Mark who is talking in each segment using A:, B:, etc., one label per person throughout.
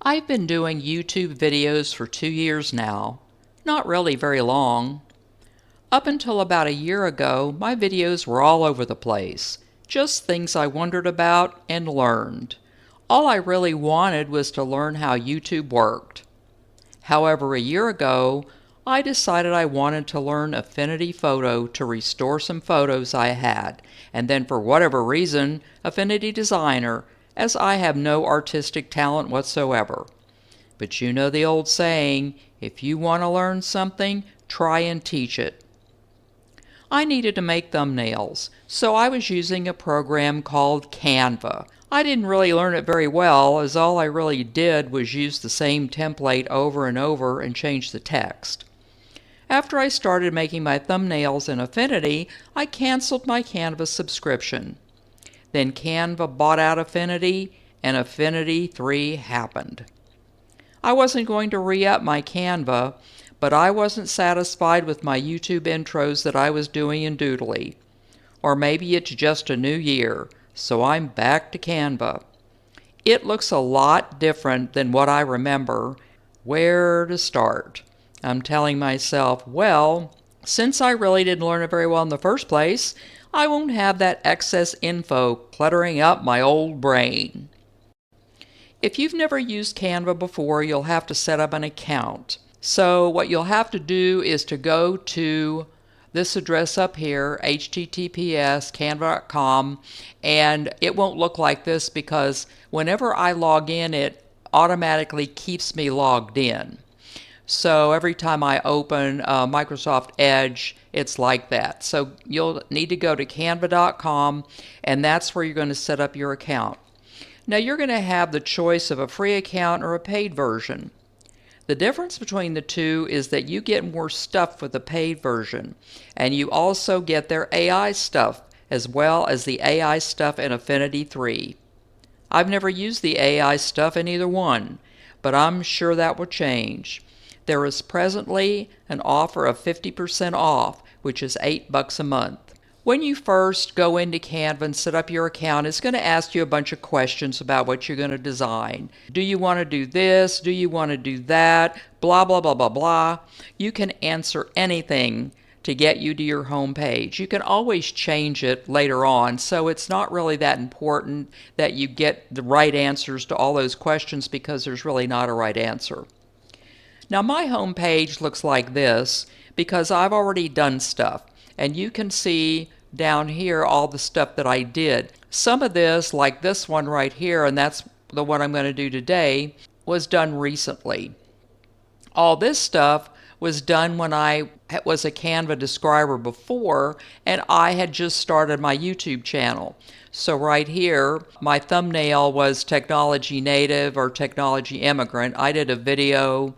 A: I've been doing YouTube videos for 2 years now. Not really very long. Up until about a year ago, my videos were all over the place. Just things I wondered about and learned. All I really wanted was to learn how YouTube worked. However, a year ago, I decided I wanted to learn Affinity Photo to restore some photos I had, and then for whatever reason, Affinity Designer, as I have no artistic talent whatsoever. But you know the old saying, if you want to learn something, try and teach it. I needed to make thumbnails, so I was using a program called Canva. I didn't really learn it very well, as all I really did was use the same template over and over and change the text. After I started making my thumbnails in Affinity, I canceled my Canva subscription. Then Canva bought out Affinity, and Affinity 3 happened. I wasn't going to re-up my Canva, but I wasn't satisfied with my YouTube intros that I was doing in Doodly. Or maybe it's just a new year, so I'm back to Canva. It looks a lot different than what I remember. Where to start? I'm telling myself, well, since I really didn't learn it very well in the first place, I won't have that excess info cluttering up my old brain. If you've never used Canva before, you'll have to set up an account. So what you'll have to do is to go to this address up here, https://canva.com, and it won't look like this because whenever I log in, it automatically keeps me logged in. So every time I open Microsoft Edge, it's like that. So you'll need to go to canva.com, and that's where you're going to set up your account. Now you're going to have the choice of a free account or a paid version. The difference between the two is that you get more stuff with the paid version, and you also get their AI stuff as well as the AI stuff in Affinity 3. I've never used the AI stuff in either one, but I'm sure that will change. There is presently an offer of 50% off, which is $8 a month. When you first go into Canva and set up your account, it's going to ask you a bunch of questions about what you're going to design. Do you want to do this? Do you want to do that? Blah, blah, blah, blah, blah. You can answer anything to get you to your home page. You can always change it later on, so it's not really that important that you get the right answers to all those questions because there's really not a right answer. Now my home page looks like this because I've already done stuff, and you can see down here all the stuff that I did. Some of this, like this one right here, and that's the one I'm going to do today, was done recently. All this stuff was done when I was a Canva describer before, and I had just started my YouTube channel. So right here, my thumbnail was Technology Native or Technology Immigrant. I did a video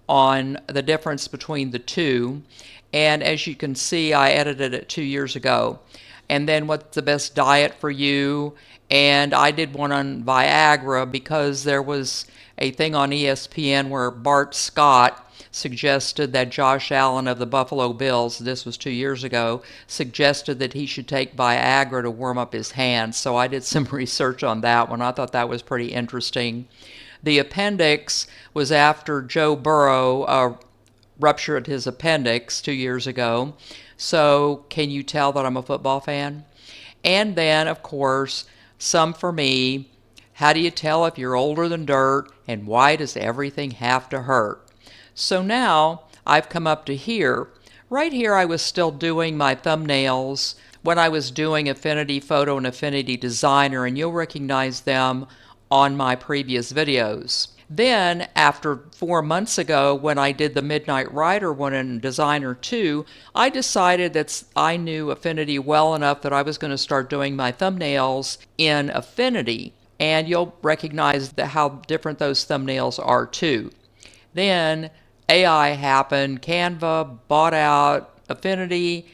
A: on the difference between the two, and as you can see, I edited it 2 years ago. And then what's the best diet for you? And I did one on Viagra because there was a thing on ESPN where Bart Scott suggested that Josh Allen of the Buffalo Bills, this was 2 years ago, suggested that he should take Viagra to warm up his hands. So I did some research on that one. I thought that was pretty interesting. The appendix was after Joe Burrow ruptured his appendix 2 years ago. So can you tell that I'm a football fan? And then, of course, some for me. How do you tell if you're older than dirt, and why does everything have to hurt? So now I've come up to here. Right here I was still doing my thumbnails when I was doing Affinity Photo and Affinity Designer, and you'll recognize them on my previous videos. Then, after 4 months ago, when I did the Midnight Rider one in Designer 2, I decided that I knew Affinity well enough that I was going to start doing my thumbnails in Affinity. And you'll recognize how different those thumbnails are too. Then AI happened, Canva bought out Affinity,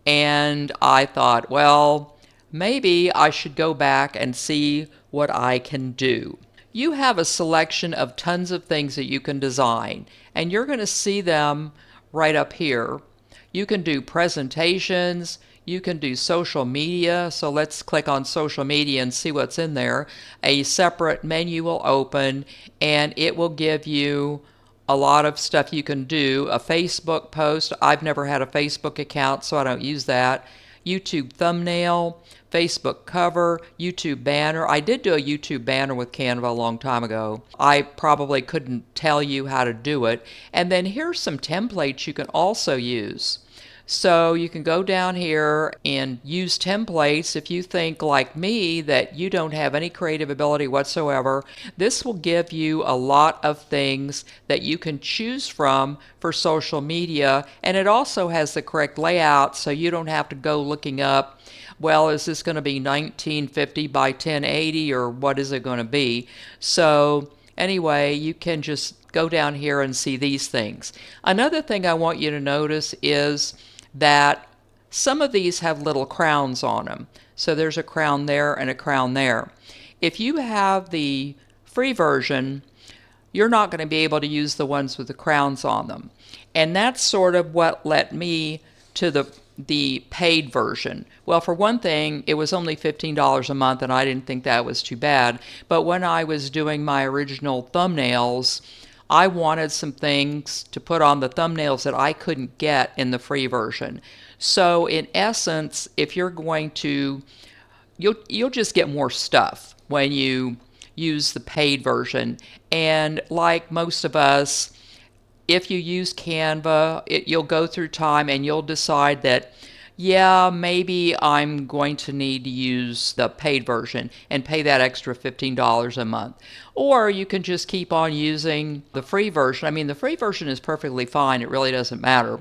A: and I thought, well, maybe I should go back and see what I can do. You have a selection of tons of things that you can design, and you're going to see them right up here. You can do presentations, You can do social media. So let's click on social media and see what's in there. A separate menu will open and it will give you a lot of stuff you can do. A Facebook post. I've never had a Facebook account, so I don't use that. YouTube thumbnail, Facebook cover, YouTube banner. I did do a YouTube banner with Canva a long time ago. I probably couldn't tell you how to do it. And then here's some templates you can also use. So you can go down here and use templates. If you think like me that you don't have any creative ability whatsoever, this will give you a lot of things that you can choose from for social media. And it also has the correct layout, so you don't have to go looking up, well, is this going to be 1950 by 1080 or what is it going to be? So anyway, you can just go down here and see these things. Another thing I want you to notice is that some of these have little crowns on them. So there's a crown there and a crown there. If you have the free version, you're not going to be able to use the ones with the crowns on them. And that's sort of what led me to the paid version. Well, for one thing, it was only $15 a month and I didn't think that was too bad. But when I was doing my original thumbnails, I wanted some things to put on the thumbnails that I couldn't get in the free version. So in essence, if you're going to, you'll just get more stuff when you use the paid version. And like most of us, if you use Canva, you'll go through time and you'll decide that, yeah, maybe I'm going to need to use the paid version and pay that extra $15 a month. Or you can just keep on using the free version. I mean, the free version is perfectly fine. It really doesn't matter.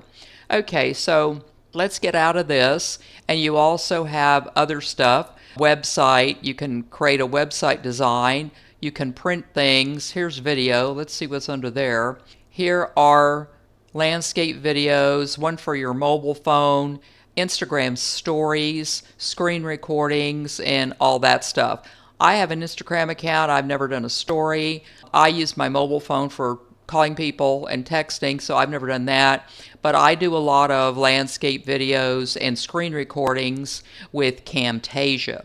A: Okay, so let's get out of this. And you also have other stuff. Website, you can create a website design. You can print things. Here's video. Let's see what's under there. Here are landscape videos, one for your mobile phone, Instagram stories, screen recordings, and all that stuff. I have an Instagram account. I've never done a story. I use my mobile phone for calling people and texting, so I've never done that. But I do a lot of landscape videos and screen recordings with Camtasia.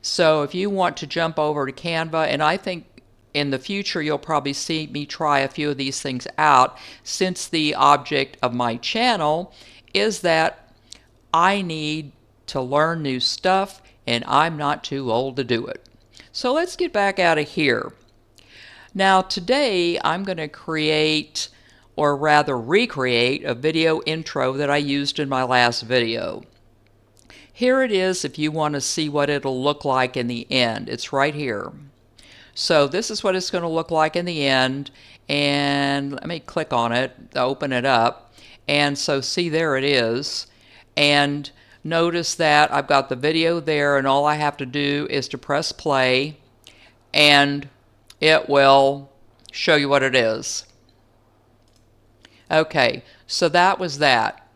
A: So if you want to jump over to Canva, and I think in the future you'll probably see me try a few of these things out, since the object of my channel is that I need to learn new stuff and I'm not too old to do it. So let's get back out of here. Now today I'm going to create, or rather recreate, a video intro that I used in my last video. Here it is if you want to see what it'll look like in the end. It's right here. So this is what it's going to look like in the end, and let me click on it to open it up. And so see, there it is. And notice that I've got the video there, and all I have to do is to press play and it will show you what it is. Okay, so that was that.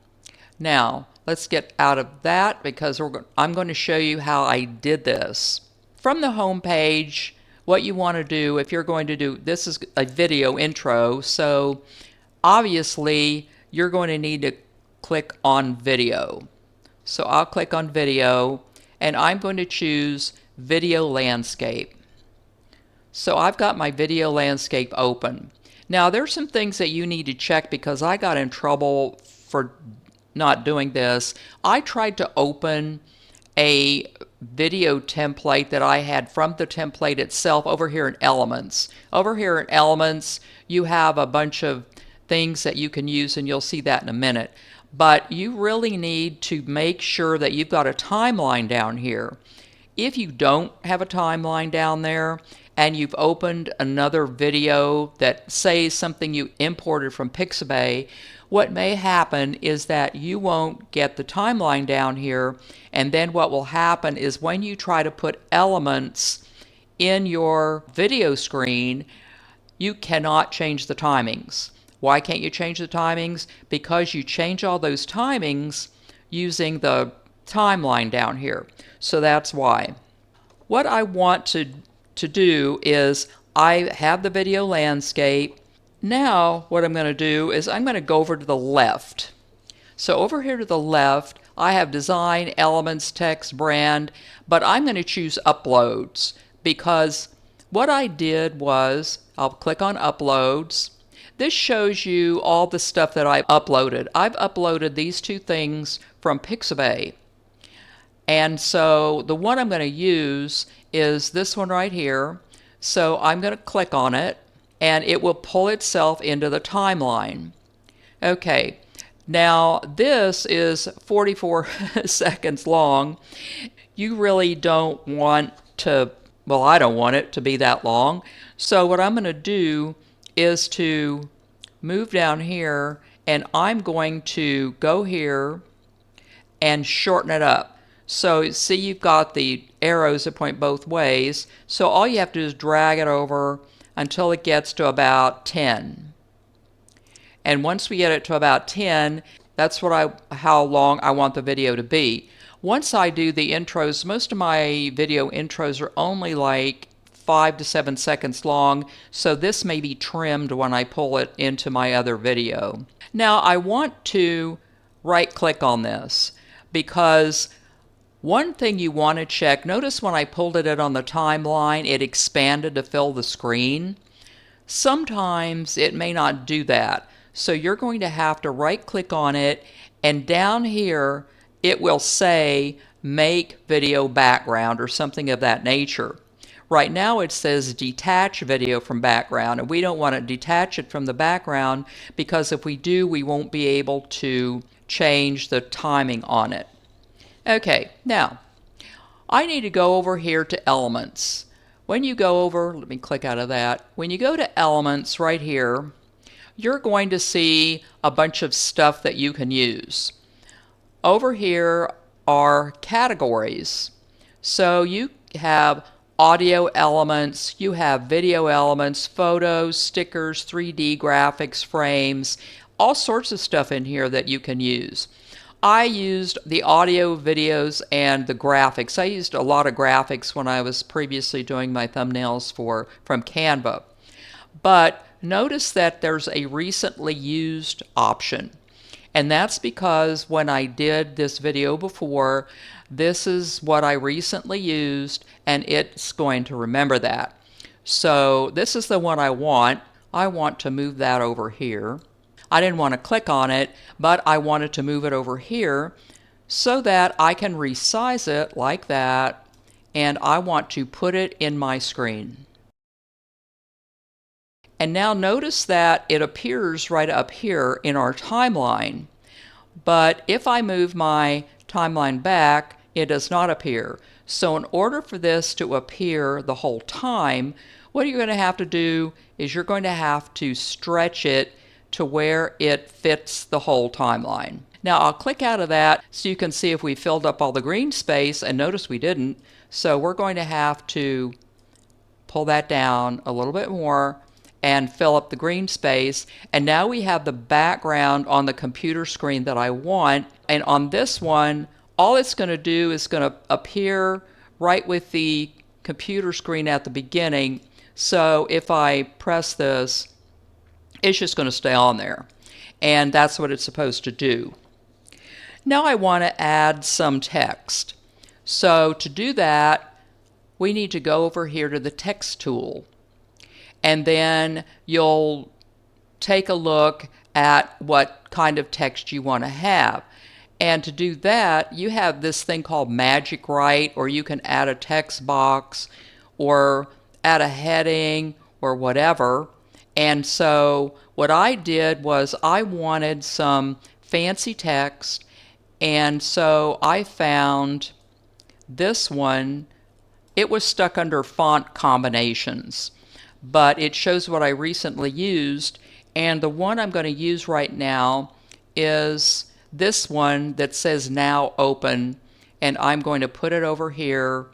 A: Now let's get out of that because I'm going to show you how I did this. From the home page, what you want to do, if you're going to do, this is a video intro, so obviously you're going to need to click on video. So I'll click on video and I'm going to choose video landscape. So I've got my video landscape open. Now there's some things that you need to check because I got in trouble for not doing this. I tried to open a video template that I had from the template itself over here in Elements. Over here in Elements, you have a bunch of things that you can use, and you'll see that in a minute. But you really need to make sure that you've got a timeline down here. If you don't have a timeline down there and you've opened another video that says something you imported from Pixabay, what may happen is that you won't get the timeline down here, and then what will happen is when you try to put elements in your video screen, you cannot change the timings. Why can't you change the timings? Because you change all those timings using the timeline down here. So that's why. What I want to do is I have the video landscape. Now what I'm going to do is I'm going to go over to the left. So over here to the left, I have design, elements, text, brand, but I'm going to choose uploads because what I did was I'll click on uploads. This shows you all the stuff that I've uploaded. I've uploaded these two things from Pixabay. And so the one I'm going to use is this one right here. So I'm going to click on it and it will pull itself into the timeline. Okay, now this is 44 seconds long. You really don't want to, well, I don't want it to be that long. So what I'm going to do is to move down here and I'm going to go here and shorten it up. So see, you've got the arrows that point both ways. So all you have to do is drag it over until it gets to about 10. And once we get it to about 10, that's how long I want the video to be. Once I do the intros, most of my video intros are only like 5 to 7 seconds long, so this may be trimmed when I pull it into my other video. Now I want to right click on this because one thing you want to check, notice when I pulled it on the timeline, it expanded to fill the screen. Sometimes it may not do that. So you're going to have to right click on it and down here it will say make video background or something of that nature. Right now it says detach video from background, and we don't want to detach it from the background because if we do, we won't be able to change the timing on it. Okay, now I need to go over here to elements. When you go over, let me click out of that. When you go to elements right here, you're going to see a bunch of stuff that you can use. Over here are categories. So you have audio elements, you have video elements, photos, stickers, 3D graphics, frames, all sorts of stuff in here that you can use. I used the audio, videos, and the graphics. I used a lot of graphics when I was previously doing my thumbnails from Canva. But notice that there's a recently used option. And that's because when I did this video before, this is what I recently used, and it's going to remember that. So this is the one I want. I want to move that over here. I didn't want to click on it, but I wanted to move it over here so that I can resize it like that, and I want to put it in my screen. And now notice that it appears right up here in our timeline. But if I move my timeline back, it does not appear. So in order for this to appear the whole time, what you're going to have to do is you're going to have to stretch it to where it fits the whole timeline. Now I'll click out of that so you can see if we filled up all the green space, and notice we didn't. So we're going to have to pull that down a little bit more and fill up the green space, and now we have the background on the computer screen that I want. And on this one, all it's going to do is going to appear right with the computer screen at the beginning. So if I press this, it's just going to stay on there, and that's what it's supposed to do. Now I want to add some text. So to do that, we need to go over here to the text tool. And then you'll take a look at what kind of text you want to have. And to do that, you have this thing called Magic Write, or you can add a text box or add a heading or whatever. And so what I did was I wanted some fancy text, and so I found this one. It was stuck under font combinations, but it shows what I recently used, and the one I'm going to use right now is this one that says now open, and I'm going to put it over here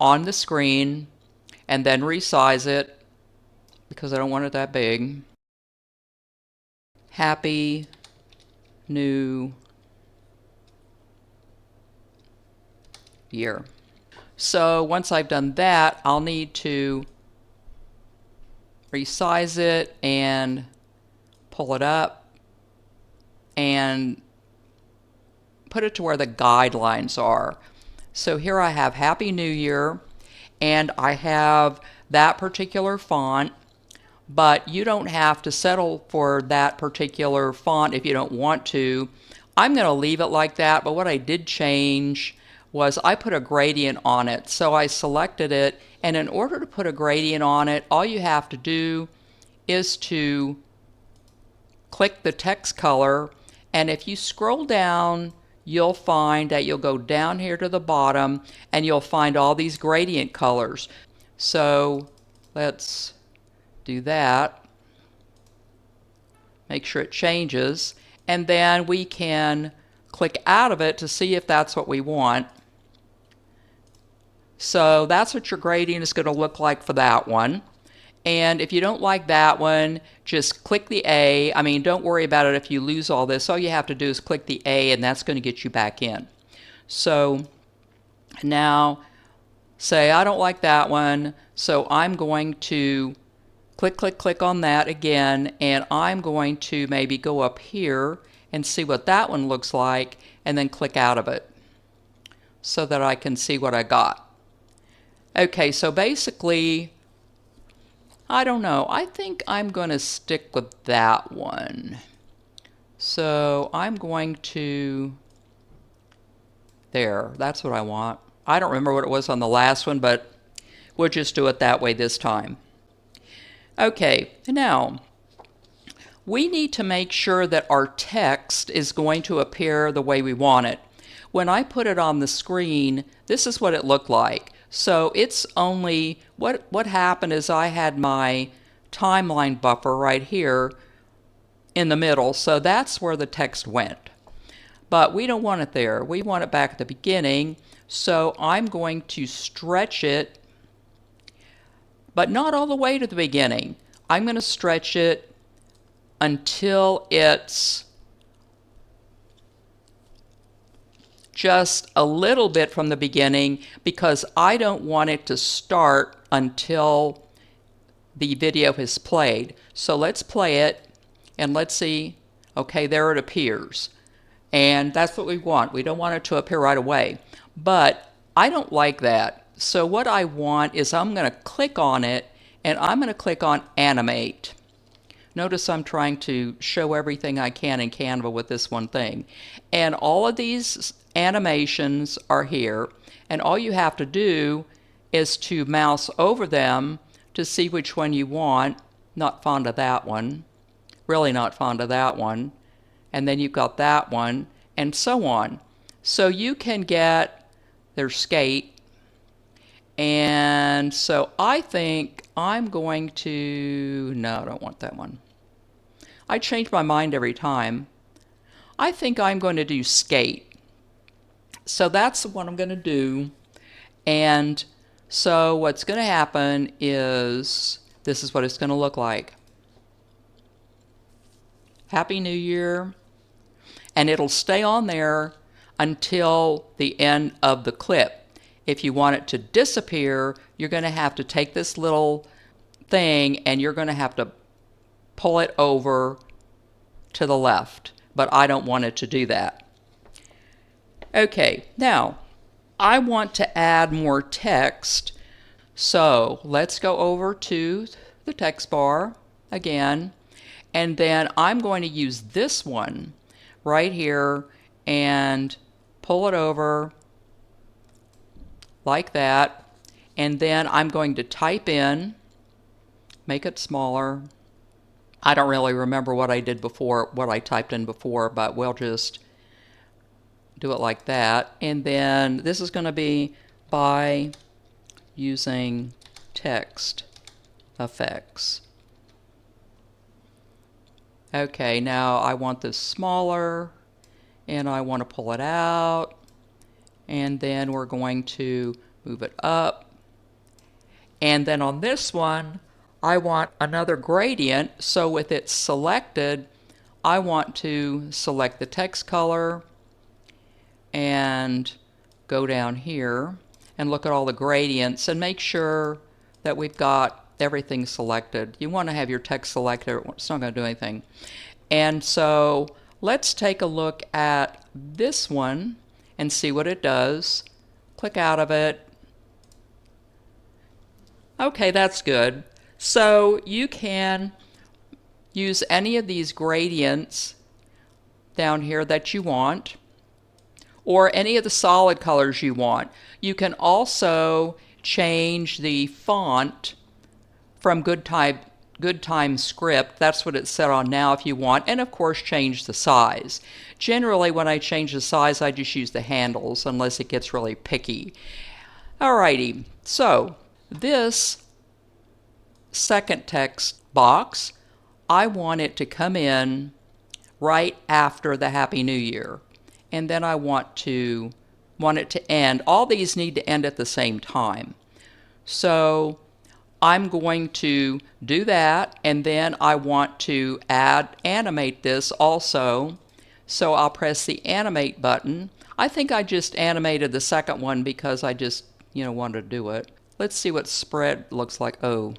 A: on the screen and then resize it because I don't want it that big. Happy New Year. So once I've done that, I'll need to resize it and pull it up and put it to where the guidelines are. So here I have Happy New Year, and I have that particular font, but you don't have to settle for that particular font if you don't want to. I'm going to leave it like that, but what I did change was I put a gradient on it. So I selected it, and in order to put a gradient on it, all you have to do is to click the text color, and if you scroll down, you'll find that you'll go down here to the bottom and you'll find all these gradient colors. So let's do that. Make sure it changes, and then we can click out of it to see if that's what we want. So that's what your gradient is going to look like for that one. And if you don't like that one, just click the A. I mean, don't worry about it if you lose all this. All you have to do is click the A, and that's going to get you back in. So now say I don't like that one, so I'm going to click on that again, and I'm going to maybe go up here and see what that one looks like, and then click out of it so that I can see what I got. Okay, so basically, I don't know. I think I'm going to stick with that one. So I'm going to, there, that's what I want. I don't remember what it was on the last one, but we'll just do it that way this time. Okay, now we need to make sure that our text is going to appear the way we want it. When I put it on the screen, this is what it looked like. So it's only, what happened is I had my timeline buffer right here in the middle, so that's where the text went. But we don't want it there. We want it back at the beginning, so I'm going to stretch it, but not all the way to the beginning. I'm going to stretch it until it's just a little bit from the beginning, because I don't want it to start until the video has played. So let's play it and let's see. Okay, there it appears. And that's what we want. We don't want it to appear right away. But I don't like that. So what I want is I'm going to click on it, and I'm going to click on Animate. Notice I'm trying to show everything I can in Canva with this one thing. And all of these animations are here, and all you have to do is to mouse over them to see which one you want. Not fond of that one. Really not fond of that one. And then you've got that one, and so on. So you can get their skate. And so I think I'm going to, no, I don't want that one. I change my mind every time. I think I'm going to do skate. So that's what I'm going to do. And so what's going to happen is this is what it's going to look like. Happy New Year. And it'll stay on there until the end of the clip. If you want it to disappear, you're going to have to take this little thing and you're going to have to pull it over to the left. But I don't want it to do that. Okay, now I want to add more text. So let's go over to the text bar again. And then I'm going to use this one right here and pull it over like that. And then I'm going to type in, make it smaller. I don't really remember what I did before, what I typed in before, but we'll just do it like that. And then this is going to be by using text effects. Okay, now I want this smaller and I want to pull it out, and then we're going to move it up. And then on this one I want another gradient, so with it selected I want to select the text color and go down here and look at all the gradients and make sure that we've got everything selected. You want to have your text selected, it's not going to do anything. And so Let's take a look at this one and see what it does. Click out of it. Okay, that's good. So you can use any of these gradients down here that you want, or any of the solid colors you want. You can also change the font from Good Time Script. That's what it's set on now if you want, and of course change the size. Generally when I change the size I just use the handles unless it gets really picky. Alrighty, so this second text box, I want it to come in right after the Happy New Year, and then I want it to end. All these need to end at the same time. So I'm going to do that, and then I want to animate this also. So I'll press the animate button. I think I just animated the second one because I just, wanted to do it. Let's see what spread looks like. Oh,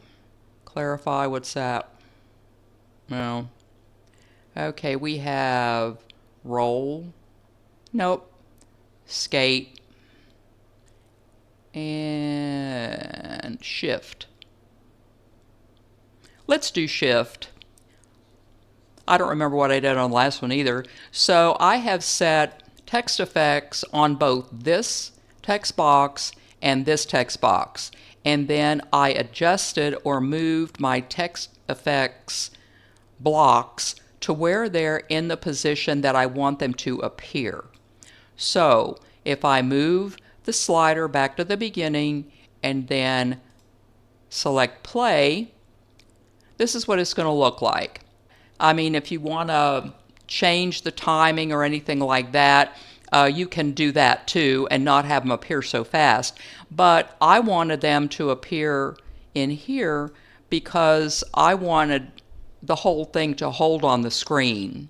A: clarify, what's that? No. Okay, we have roll. Nope. Skate. And shift. Let's do shift. I don't remember what I did on the last one either. So I have set text effects on both this text box and this text box. And then I adjusted or moved my text effects blocks to where they're in the position that I want them to appear. So if I move the slider back to the beginning and then select play, this is what it's going to look like. I mean, if you want to change the timing or anything like that, you can do that too and not have them appear so fast. But I wanted them to appear in here because I wanted the whole thing to hold on the screen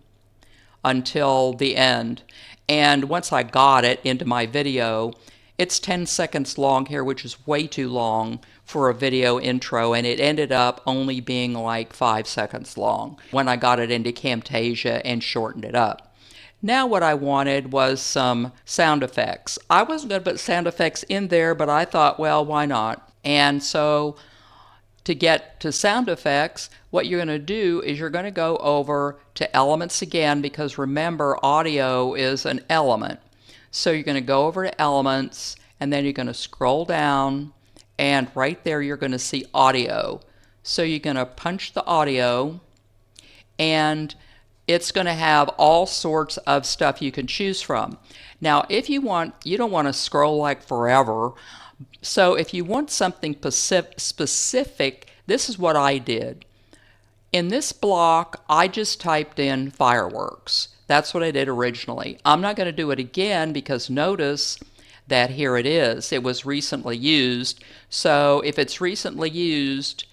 A: until the end. And once I got it into my video, it's 10 seconds long here, which is way too long for a video intro, and it ended up only being like 5 seconds long when I got it into Camtasia and shortened it up. Now what I wanted was some sound effects. I wasn't going to put sound effects in there, but I thought, well, why not? And so to get to sound effects, what you're going to do is you're going to go over to elements again, because remember, audio is an element. So you're going to go over to elements, and then you're going to scroll down, and right there you're going to see audio. So you're going to punch the audio, and it's going to have all sorts of stuff you can choose from. Now if you don't want to scroll like forever, so if you want something specific, this is what I did. In this block, I just typed in fireworks. That's what I did originally. I'm not going to do it again because notice that here it is. It was recently used. So if it's recently used,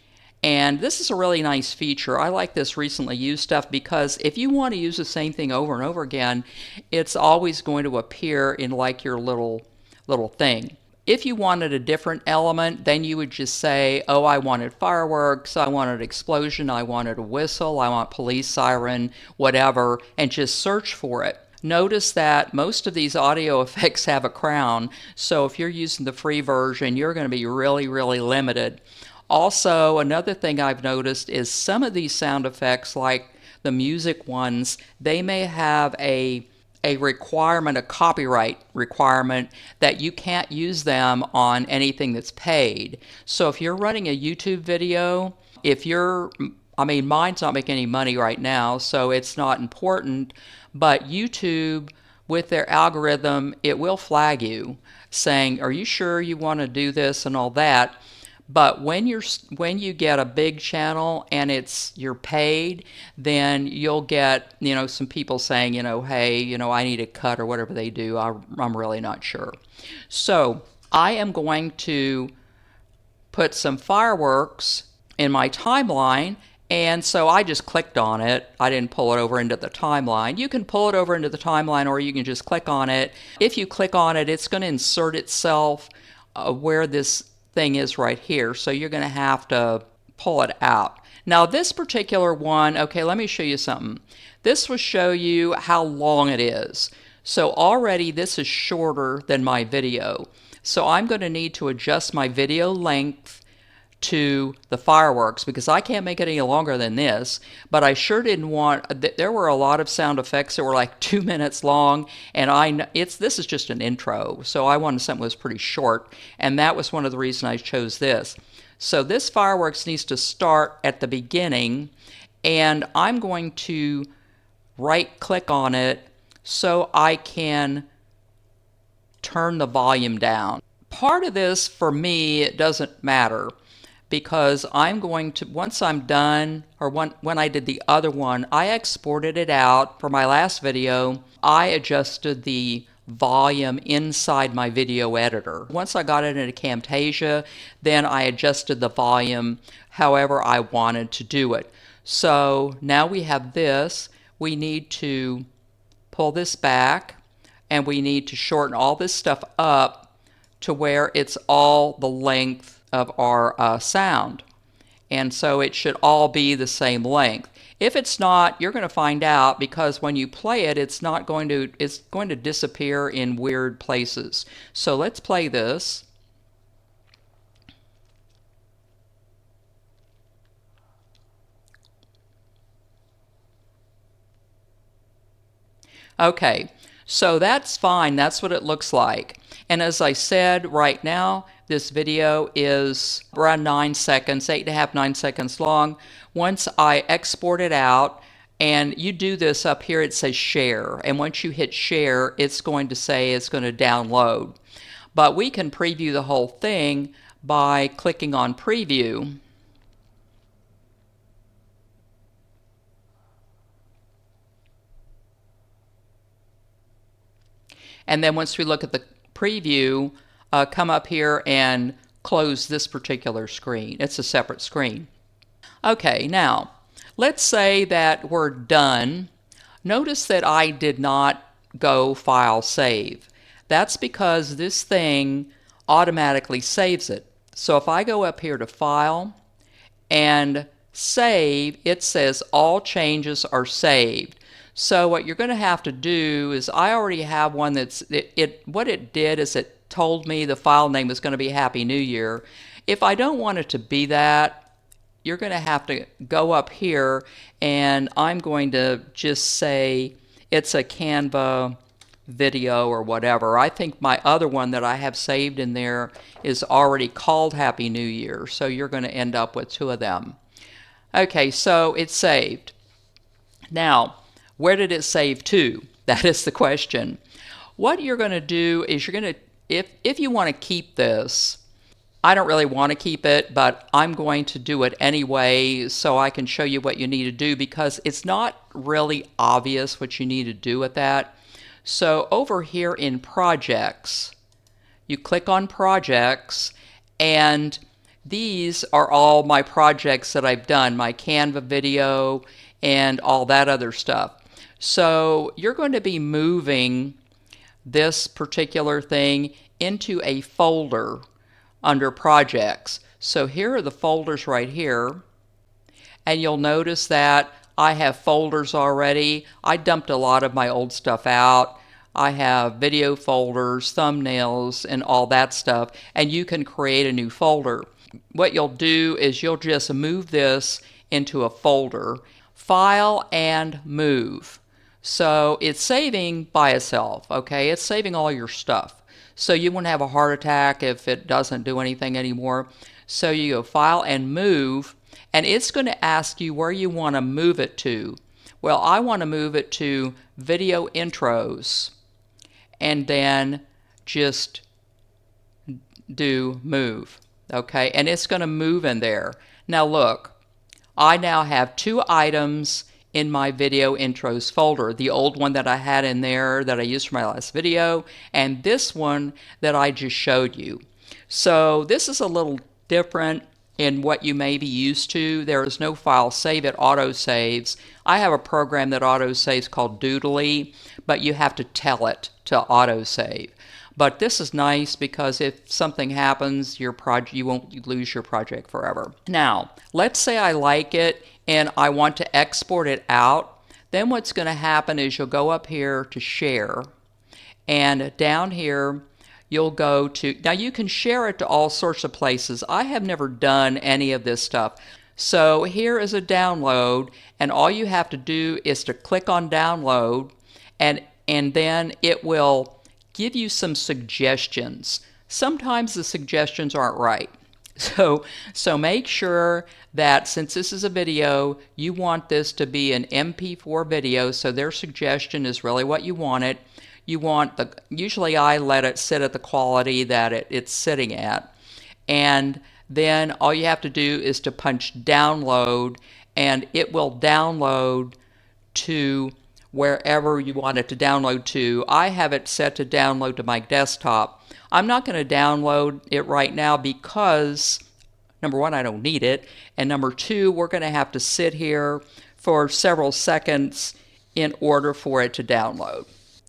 A: and this is a really nice feature. I like this recently used stuff because if you want to use the same thing over and over again, it's always going to appear in like your little thing. If you wanted a different element, then you would just say, oh, I wanted fireworks, I wanted explosion, I wanted a whistle, I want police siren, whatever, and just search for it. Notice that most of these audio effects have a crown, so if you're using the free version, you're going to be really, really limited. Also, another thing I've noticed is some of these sound effects, like the music ones, they may have a requirement, a copyright requirement, that you can't use them on anything that's paid. So if you're running a YouTube video, mine's not making any money right now, so it's not important, but YouTube, with their algorithm, it will flag you saying, are you sure you want to do this and all that? But when you get a big channel and you're paid, then you'll get some people saying hey I need a cut or whatever they do. I'm really not sure. So I am going to put some fireworks in my timeline, and so I just clicked on it. I didn't pull it over into the timeline. You can pull it over into the timeline, or you can just click on it. If you click on it, it's going to insert itself where this thing is right here, so you're going to have to pull it out. Now this particular one, okay, let me show you something. This will show you how long it is. So already this is shorter than my video. So I'm going to need to adjust my video length to the fireworks because I can't make it any longer than this. But I sure didn't want, there were a lot of sound effects that were like 2 minutes long, and this is just an intro, so I wanted something that was pretty short, and that was one of the reasons I chose this. So this fireworks needs to start at the beginning, and I'm going to right click on it so I can turn the volume down. Part of this for me, it doesn't matter because I'm going to, once I'm done, or when I did the other one, I exported it out. For my last video, I adjusted the volume inside my video editor. Once I got it into Camtasia, then I adjusted the volume however I wanted to do it. So now we have this. We need to pull this back, and we need to shorten all this stuff up to where it's all the length of our sound. And so it should all be the same length. If it's not, you're going to find out, because when you play it, it's going to disappear in weird places. So let's play this. Okay, so that's fine. That's what it looks like. And as I said, right now, this video is around 9 seconds, 8.5, 9 seconds long. Once I export it out, and you do this up here, it says share. And once you hit share, it's going to say it's going to download. But we can preview the whole thing by clicking on preview. And then once we look at the preview, come up here and close this particular screen. It's a separate screen. Okay, now let's say that we're done. Notice that I did not go File Save. That's because this thing automatically saves it. So if I go up here to File and Save, it says all changes are saved. So what you're going to have to do is, I already have one that's, what it did is it told me the file name was going to be Happy New Year. If I don't want it to be that, you're going to have to go up here, and I'm going to just say it's a Canva video or whatever. I think my other one that I have saved in there is already called Happy New Year, so you're going to end up with 2 of them. Okay, so it's saved. Now, where did it save to? That is the question. What you're going to do is you're going to, if you want to keep this, I don't really want to keep it, but I'm going to do it anyway so I can show you what you need to do, because it's not really obvious what you need to do with that. So over here in Projects, you click on Projects, and these are all my projects that I've done, my Canva video and all that other stuff. So you're going to be moving this particular thing into a folder under Projects. So here are the folders right here, and you'll notice that I have folders already. I dumped a lot of my old stuff out. I have video folders, thumbnails, and all that stuff, and you can create a new folder. What you'll do is you'll just move this into a folder, File and Move. So it's saving by itself, okay? It's saving all your stuff. So you won't have a heart attack if it doesn't do anything anymore. So you go File and Move, and it's going to ask you where you want to move it to. Well, I want to move it to Video Intros, and then just do Move, okay? And it's going to move in there. Now look, I now have 2 items in my video intros folder, the old one that I had in there that I used for my last video, and this one that I just showed you. So this is a little different in what you may be used to. There is no file save, it auto saves. I have a program that auto saves called Doodly, but you have to tell it to auto save. But this is nice because if something happens, your project, you won't lose your project forever. Now, let's say I like it and I want to export it out. Then what's going to happen is you'll go up here to share, and down here you'll go to, now you can share it to all sorts of places. I have never done any of this stuff. So here is a download, and all you have to do is to click on download, and then it will give you some suggestions. Sometimes the suggestions aren't right. So make sure that since this is a video, you want this to be an MP4 video, so their suggestion is really what you want it. You want the, usually I let it sit at the quality that it's sitting at. And then all you have to do is to punch download, and it will download to wherever you want it to download to. I have it set to download to my desktop. I'm not going to download it right now because, number one, I don't need it, and number two, we're going to have to sit here for several seconds in order for it to download.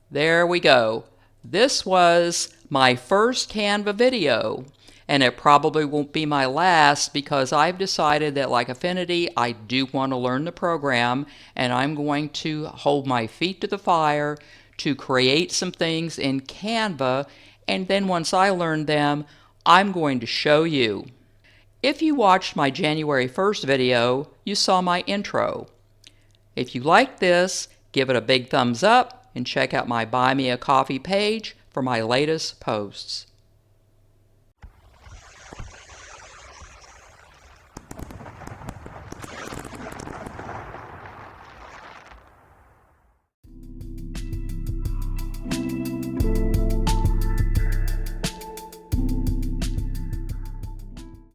A: There we go. This was my first Canva video, and it probably won't be my last because I've decided that, like Affinity, I do want to learn the program, and I'm going to hold my feet to the fire to create some things in Canva, and then once I learn them, I'm going to show you. If you watched my January 1st video, you saw my intro. If you like this, give it a big thumbs up and check out my Buy Me a Coffee page for my latest posts.